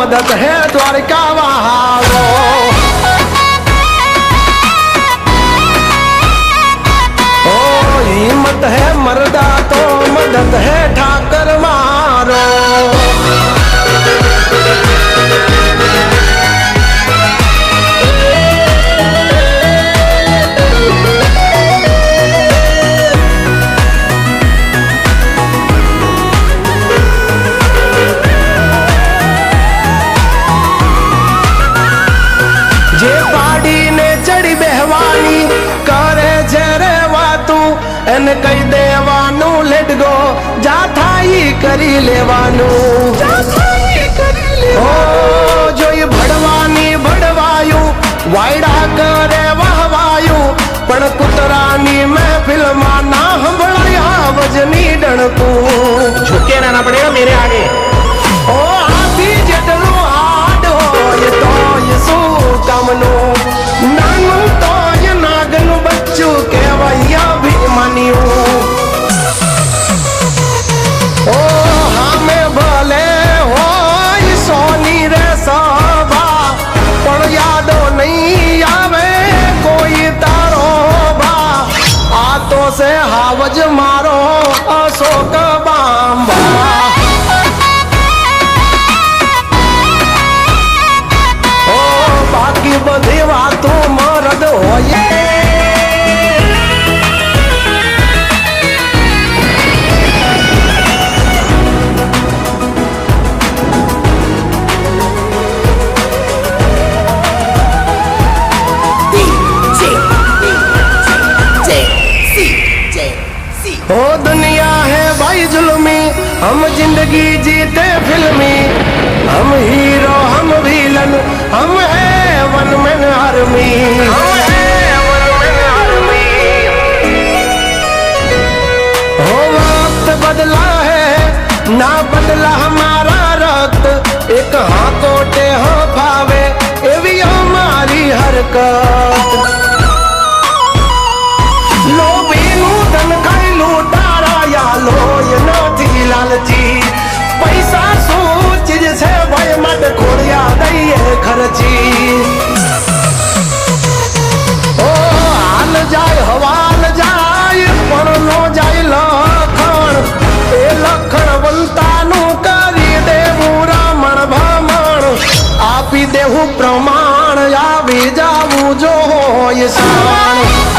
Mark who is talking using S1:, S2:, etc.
S1: मदद है द्वारका वालो। ओ हिम्मत है मर्दा तो मदद है ठाकर मारो। जे पाड़ी ने चढ़ी बेहवानी करे जरे वातू एन कई देवानू लेट गो जाथाई करी लेवानू। ओ जो ये भड़वानी भड़वायू वायड़ा करे वहवायू पण कुतरानी महफिल मा ना हंभळाया वजनी डणकू।
S2: झुके रहना पड़ेगा मेरे आगे।
S1: ओ आधी जटलो आड हो ये तो यसु कामनो नानू तो ये नागनु बच्चू केवैया भीमनियो। ओ हमें भले हो सोनी रे सभा पण यादो नहीं आवे कोई तारो बा। आ तो से हावज मारो अशोक बांबा। बाकी बधी वातो मरद होये। ओ दुनिया है भाई जुल्मी हम जिंदगी जीते फिल्मी। हम हीरो हम विलन हम है वन मैन आर्मी। हो वक्त बदला है ना बदला हमारा रक्त। एक हाँ कोटे हो पावे एवी हमारी हरकत। लोभीनु धन खाई लूटारा या लोय नथी लालची। पैसा सो चीज से भय मत खोड़िया दइए खर्ची। ओ हाल जाए हवाल जाए पण नो जाए लखण। ए लखण वंतानु करी देवू रामण भमण। आपी देहू प्रमाण आवी जावू जो होय साण।